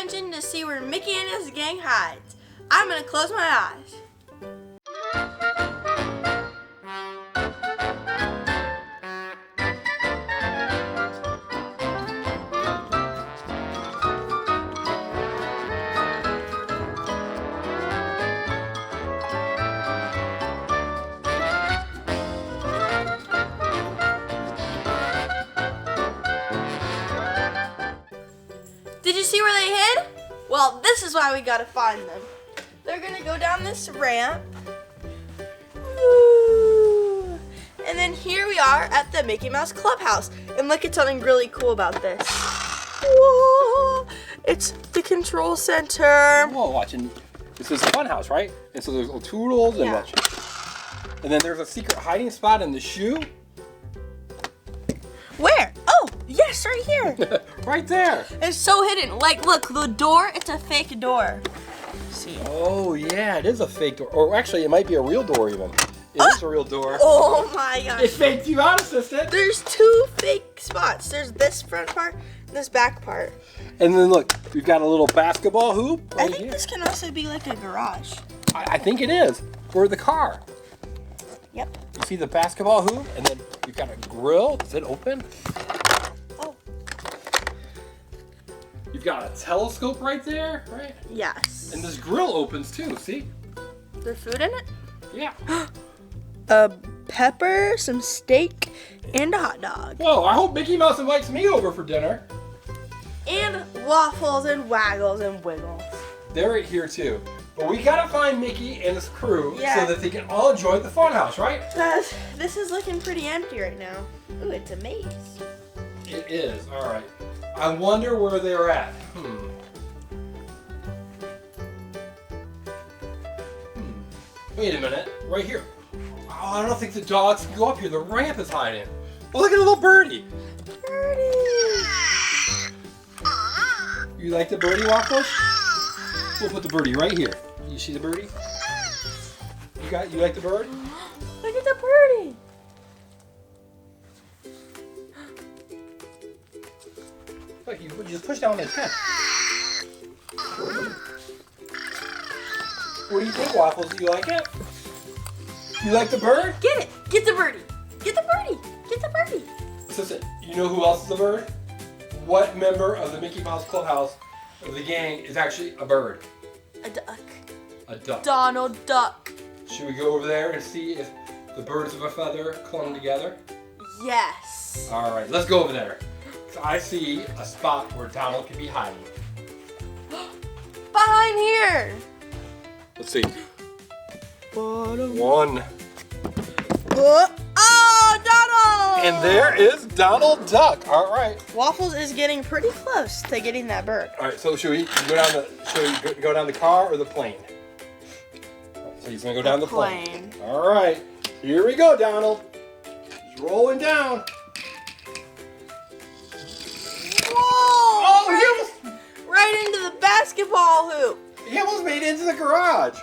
attention to see where Mickey and his gang hides. I'm gonna close my eyes. Did you see where they hid? Well, this is why we gotta find them. They're gonna go down this ramp. Woo. And then here we are at the Mickey Mouse Clubhouse. And look at something really cool about this. Whoa. It's the control center. Whoa, watching. This is the Funhouse, right? And so there's little toodles and Yeah. And then there's a secret hiding spot in the shoe. Where? Oh, yes, right here. Right there. It's so hidden. Like, look, the door, it's a fake door. See it? Oh, yeah, it is a fake door. Or actually, it might be a real door even. It is a real door. Oh my gosh. It faked you out, assistant. There's two fake spots. There's this front part and this back part. And then look, we've got a little basketball hoop right I think here. this can also be like a garage. I think it is for the car. Yep. You see the basketball hoop? And then we've got a grill. Does it open? Oh. You've got a telescope right there, right? Yes. And this grill opens too, see? There's food in it? Yeah. A pepper, some steak, and a hot dog. Whoa, I hope Mickey Mouse invites me over for dinner. And waffles and waggles and wiggles. They're right here too. But we gotta find Mickey and his crew Yeah. so that they can all enjoy the Funhouse, right? This is looking pretty empty right now. Ooh, it's a maze. It is, alright. I wonder where they're at. Wait a minute, right here. Oh, I don't think the dogs can go up here. The ramp is hiding. Oh, look at a little birdie. Birdie. You like the birdie, Waffles? We'll put the birdie right here. You see the birdie? You like the bird? Look at the birdie. Look, you just push down the tent. What do you think, Waffles? Do you like it? You like the bird? Get it. Get the birdie. Get the birdie. Get the birdie. Listen, you know who else is a bird? What member of the Mickey Mouse Clubhouse of the gang is actually a bird? A duck. A duck. Donald Duck. Should we go over there and see if the birds of a feather clung together? Yes. All right, let's go over there. I see a spot where Donald can be hiding. Behind here. Let's see. One. Oh, Donald! And there is Donald Duck. All right. Waffles is getting pretty close to getting that bird. All right. So should we go down the car or the plane? So he's gonna go down the plane. All right. Here we go, Donald. He's rolling down. Whoa! Oh, Right into the basketball hoop. he almost made it into the garage.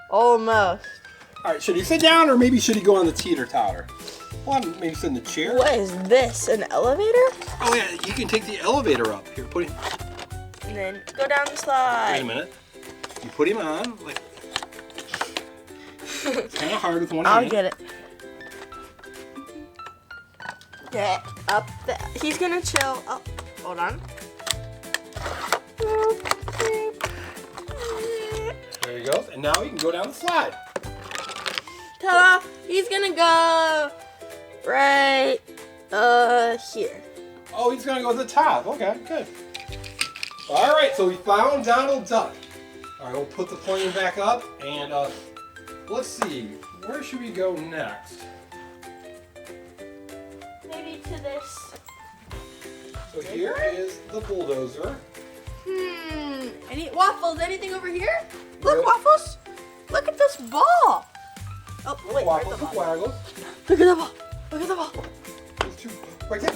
Almost. All right. Should he sit down or maybe should he go on the teeter-totter? Well, maybe sit in the chair. What is this? An elevator? Oh yeah, you can take the elevator up. Here, put him. And then go down the slide. Wait a minute. You put him on. Like, it's kind of hard with one I'll hand. get it. Get up there. He's gonna chill. Oh, hold on. There he goes. And now he can go down the slide. Ta-da! He's gonna go right here. Oh, he's gonna go to the top. Okay, good. All right, so we found Donald Duck. All right, we'll put the plane back up, and let's see, where should we go next? Maybe to this. So here is the Bulldozer. Any Waffles? Anything over here? Look, Yep. Waffles. Look at this ball. Oh wait, where's Waffles the and ball? Waggles. Look at the ball. Look at the ball. There's two right there.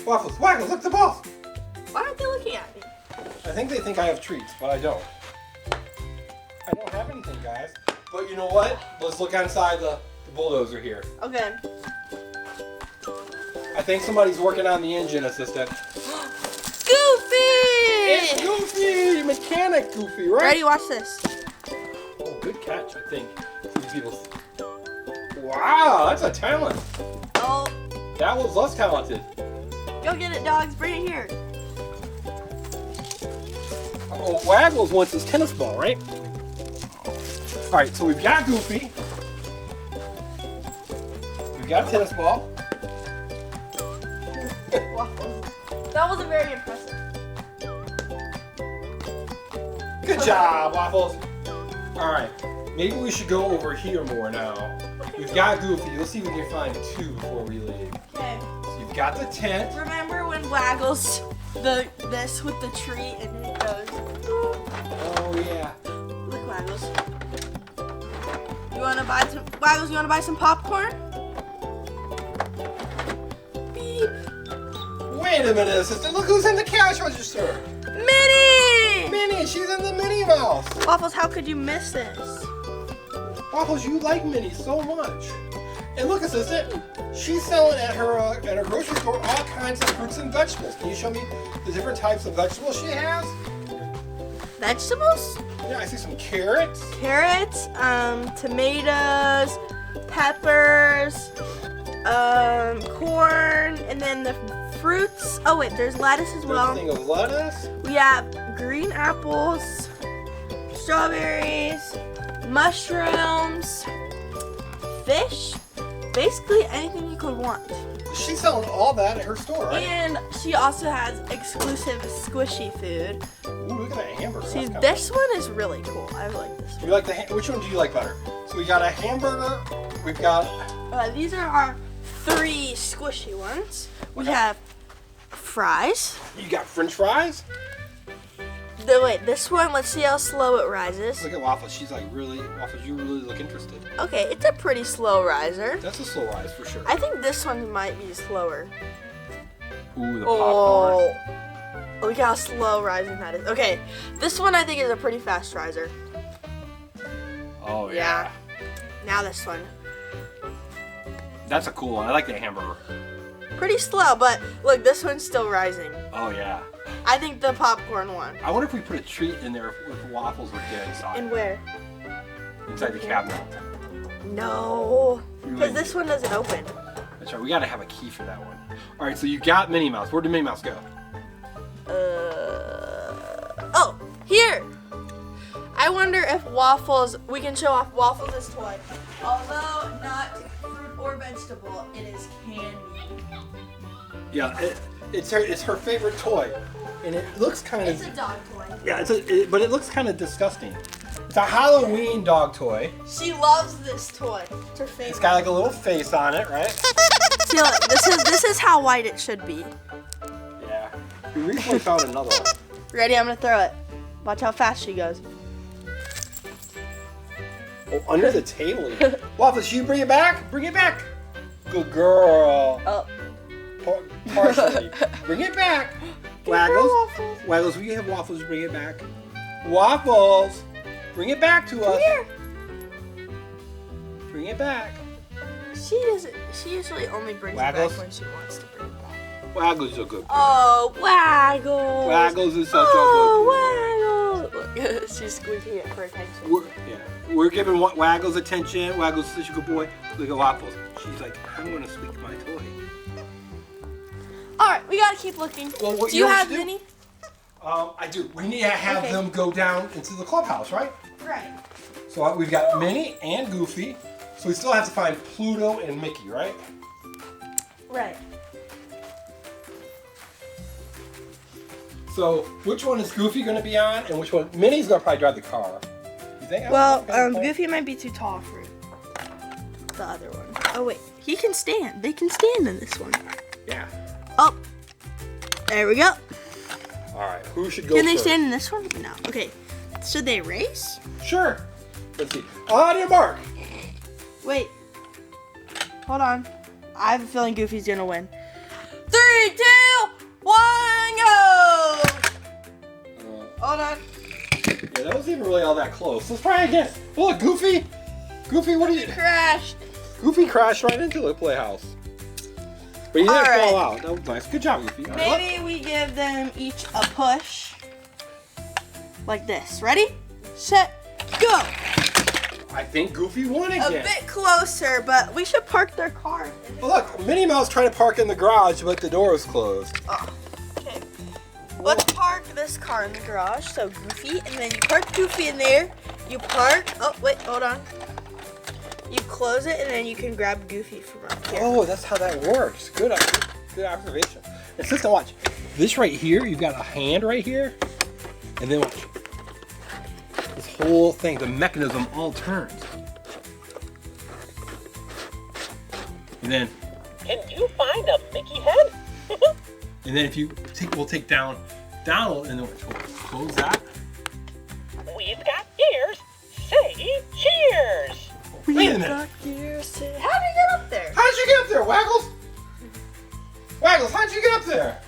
Waffles, Waggles, look at the balls. Why aren't they looking at me? I think they think I have treats, but I don't. I don't have anything, guys. But you know what? Let's look inside the Bulldozer here. Okay. I think somebody's working on the engine, assistant. Goofy! It's Goofy! Mechanic Goofy, right? Ready? Watch this. Oh, good catch, I think. These people... Wow, that's a talent. Oh, That was less talented. go get it, dogs. Bring it here. Oh, Waggles wants his tennis ball, right? All right, so we've got Goofy. We've got a tennis ball. Waffles. That wasn't very impressive. Good job, Waffles. All right, maybe we should go over here more now. We've got Goofy. Let's see if we can find two before we leave. Okay. So you've got the tent. Remember when Waggles this with the tree and it goes? Oh yeah. Look, Waggles. You wanna buy some Waggles? You wanna buy some popcorn? Beep. Wait a minute, assistant. Look who's in the cash register. Minnie! Minnie. She's in the Minnie Mouse. Waffles, how could you miss this? Waffles, you like Minnie so much. And look, assistant, she's selling at her grocery store all kinds of fruits and vegetables. Can you show me the different types of vegetables she has? Vegetables? Yeah, I see some carrots. Carrots, tomatoes, peppers, corn, and then the fruits. Oh wait, there's lettuce as well. Thing of lettuce. We have green apples, strawberries, mushrooms, fish, basically anything you could want. She's selling all that at her store, right? And she also has exclusive squishy food. Ooh, look at that hamburger. See, That's kinda this one is really cool. I like this one. You like which one do you like better? So we got a hamburger. We've got. These are our 3 squishy ones. We have fries. You got French fries. Wait, this one, let's see how slow it rises. Look at Waffles. She's like Waffles. You really look interested. Okay, it's a pretty slow riser. That's a slow rise for sure. I think this one might be slower. Ooh, the popcorn. Oh, look how slow rising that is. Okay, this one I think is a pretty fast riser. Oh Yeah. Now this one. That's a cool one. I like that hamburger. Pretty slow, but look, this one's still rising. Oh yeah. I think the popcorn one. I wonder if we put a treat in there if Waffles would get inside. And where? Inside the cabinet. No, because this one doesn't open. That's right. We gotta have a key for that one. All right. So you got Minnie Mouse. Where did Minnie Mouse go? Oh, here. I wonder if Waffles, we can show off Waffles' toy. Although not fruit or vegetable, it is candy. Yeah, it's her favorite toy, and it looks kind It's of. a dog toy. Yeah, but it looks kind of disgusting. It's a Halloween dog toy. She loves this toy. It's her favorite. It's got like a little face on it, right? See, look, this is how white it should be. Yeah. We recently found another one. Ready? I'm gonna throw it. Watch how fast she goes. Oh, under the table. Waffles, you bring it back? Bring it back. Good girl. Oh. Partially. Bring it back. Waggles. Waggles, we have Waffles. Bring it back. Waffles. Bring it back to us. Here. Bring it back. She doesn't. She usually only brings Waggles? it back when she wants to bring it back. Waggles is a good girl. Oh, Waggles. Waggles is such a good girl. Waggles. She's squeaking it for attention. We're giving Waggles attention. Waggles is such a good boy. Look at Waffles. She's like, I'm going to squeak my toy. All right, we gotta keep looking. Well, do you know what have to do? Minnie? I do. We need to have them go down into the clubhouse, right? Right. So we've got Minnie and Goofy. So we still have to find Pluto and Mickey, right? Right. So which one is Goofy going to be on, and which one? Minnie's going to probably drive the car. You think? Well, Goofy might be too tall for the other one. Oh wait, he can stand. They can stand in this one. Yeah. Oh, there we go. All right. Who should go Can they first? stand in this one? No. Okay. Should they race? Sure. Let's see. On your mark. Wait. Hold on. I have a feeling Goofy's gonna win. 3, 2, 1, go! Hold on. Yeah, that wasn't even really all that close. Let's try again. Look, Goofy. Goofy, what are you? Crashed. Goofy crashed right into the playhouse. But he didn't fall out. That was nice. Good job, Goofy. All right, Maybe we give them each a push. like this. Ready, set, go. I think Goofy won again. A bit closer, but we should park their car. Well, look, Minnie Mouse tried to park in the garage, but the door was closed. Oh, okay. Let's park this car in the garage. So Goofy, and then you park Goofy in there. You park. Oh wait, hold on. You close it, and then you can grab Goofy from up here. Oh, that's how that works. Good observation. And sister, watch. This right here, you've got a hand right here, and then watch. This whole thing, the mechanism all turns. And then, Can you find a Mickey head? and then if you we'll take down Donald, and then we'll close that. We've got ears. Say cheers. Wait a minute. How did you get up there? How'd you get up there, Waggles? Waggles, how'd you get up there?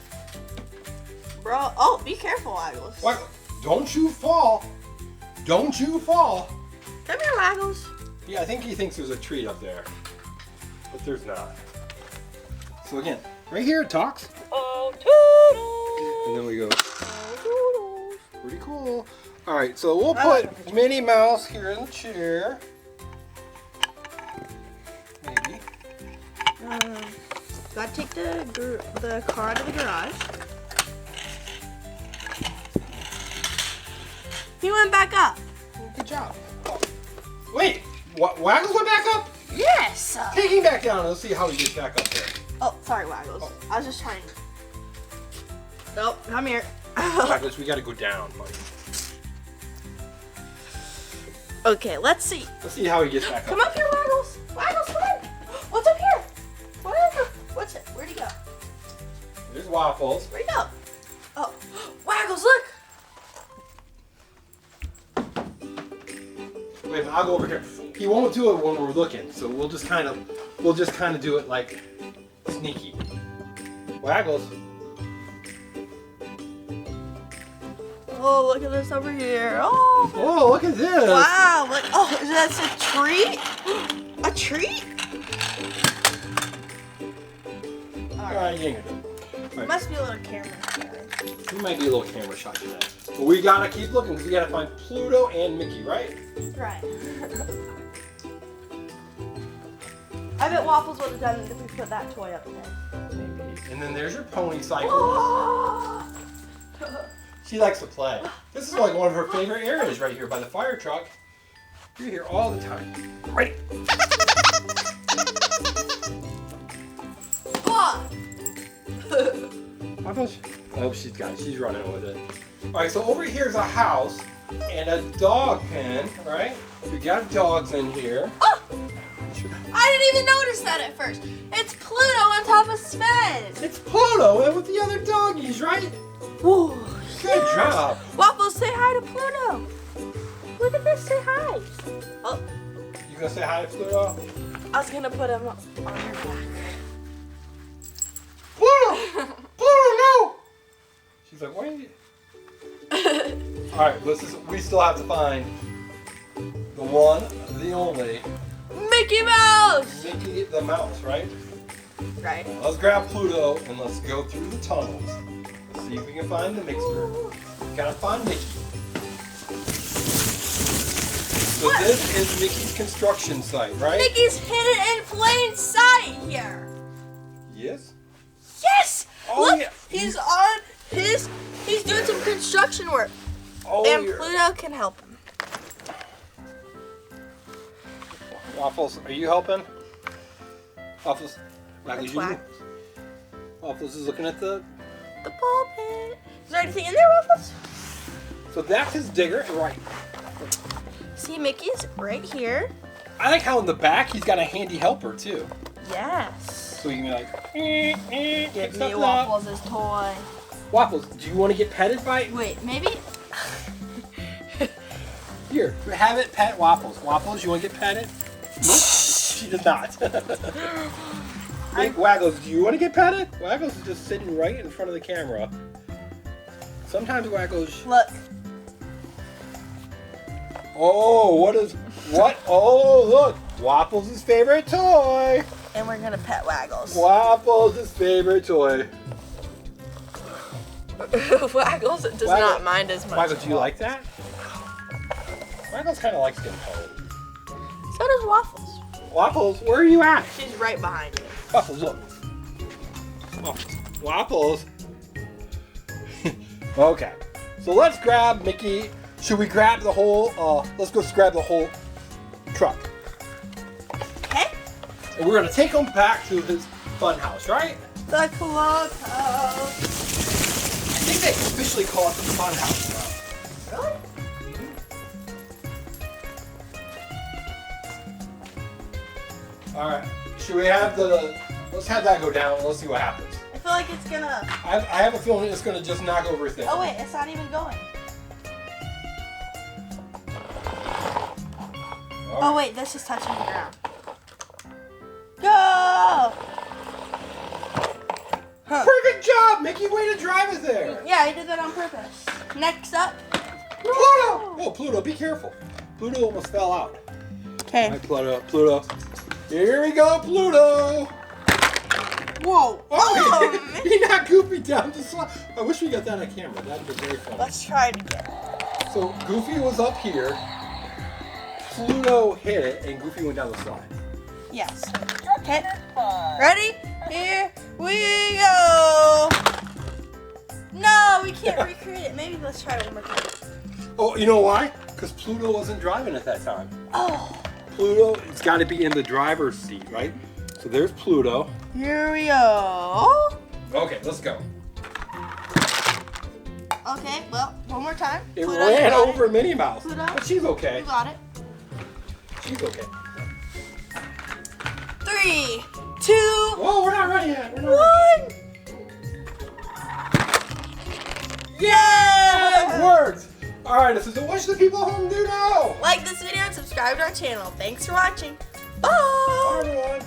Bro, oh, be careful, Waggles. Waggles, don't you fall. Don't you fall. Come here, Waggles. Yeah, I think he thinks there's a treat up there, but there's not. So again, right here it talks, Oh, toodles. and then we go. Pretty cool. All right, so we'll put Minnie Mouse here in the chair. Maybe. Gotta take the car out of the garage. He went back up. Good job. Oh. Wait, Waggles went back up? Yes. Take him back down and let's see how he gets back up there. Oh, sorry, Waggles. Oh. I was just trying. Nope, come here. Waggles, we gotta go down, buddy. Okay, let's see. Let's see how he gets back up. Come up here, Waggles. Waggles, come on. What's up here? What is it? What's it? Where'd he go? There's Waffles. Where'd he go? Oh, Waggles, look. Wait, I'll go over here. He won't do it when we're looking, so we'll just kind of do it like sneaky. Waggles. Oh, look at this over here. Oh. Oh, look at this. Wow. Look. Oh, that's a treat? A treat? All right, you ain't gonna do it. All right. Must be a little camera. We might be a little camera shot today. But we gotta keep looking because we gotta find Pluto and Mickey, right? Right. I bet Waffles would have done it if we put that toy up there. Maybe. And then there's your pony cycle. Oh. She likes to play. This is like one of her favorite areas right here by the fire truck. You're here all the time. Right. Waffles. Oh, she's got it. She's running with it. All right, so over here is a house and a dog pen, right? We got dogs in here. Oh! I didn't even notice that at first. It's Pluto on top of Sven. It's Pluto and with the other doggies, right? Whoa. Good job. Waffles, say hi to Pluto. Look at this, say hi. Oh, You gonna say hi to Pluto? I was gonna put him on your back. Pluto! Pluto, no! She's like, wait. Alright, we still have to find the one, the only, Mickey Mouse! Mickey the Mouse, right? Right. Let's grab Pluto and let's go through the tunnels. Let's see if we can find the mixer. Gotta find Mickey. So What? this is Mickey's construction site, right? Mickey's hidden in plain sight here. Yes? Yes! Oh, Look, yeah. he's doing some construction work. Oh, And you're- Pluto can help him. Waffles, are you helping? Waffles, Waggles, Quack. Waffles is looking at the. The ball pit. Is there anything in there, Waffles? So that's his digger, right? See, Mickey's right here. I like how in the back he's got a handy helper too. Yes. So you can be like, Give fix me up Waffles' his toy. Waffles, do you want to get petted by? Wait, maybe? Here, have it pet Waffles. Waffles, you want to get petted? Nope, she does not. Big Waggles, do you want to get petted? Waggles is just sitting right in front of the camera. Sometimes Waggles. Look. Oh, what? Oh, look, Waffles' favorite toy. And we're gonna pet Waggles. Waffles' favorite toy. Waggles does not mind as much. Waggles, do you like that? Waggles kind of likes getting poked. So does Waffles. Waffles, where are you at? She's right behind you. Waffles, look. Waffles. Okay, so let's grab Mickey. Should we grab the whole, let's go grab the whole truck. Okay. And we're gonna take him back to his fun house, right? The clubhouse. I think they officially call it the fun house now. Really? All right, should we have let's have that go down and let's see what happens. I feel like it's gonna. I have a feeling it's gonna just knock over everything. Oh wait, it's not even going. Oh wait, this is touching the ground. Go! Huh. Perfect job, Mickey. Way to drive it there. Yeah, I did that on purpose. Next up. Pluto! Oh, Pluto, be careful. Pluto almost fell out. Okay. All right, Pluto. Here we go, Pluto. Whoa! Oh, he knocked Goofy down the slide. I wish we got that on camera. That'd be very funny. Let's try it again. So Goofy was up here. Pluto hit it, and Goofy went down the slide. Yes. Okay. Ready? Here we go. No, we can't recreate it. Maybe let's try it one more time. Oh, you know why? Because Pluto wasn't driving at that time. Oh. Pluto, it's got to be in the driver's seat, right? So there's Pluto. Here we go. Okay, let's go. Okay, well, one more time. It Pluto, ran you got over it. Minnie Mouse, Pluto, but she's okay. You got it. She's okay. 3, 2, Whoa, we're not ready yet. We're not 1. Yeah, it worked. All right, so what should the people at home do now? Like this video and subscribe to our channel. Thanks for watching. Bye. Bye, everyone.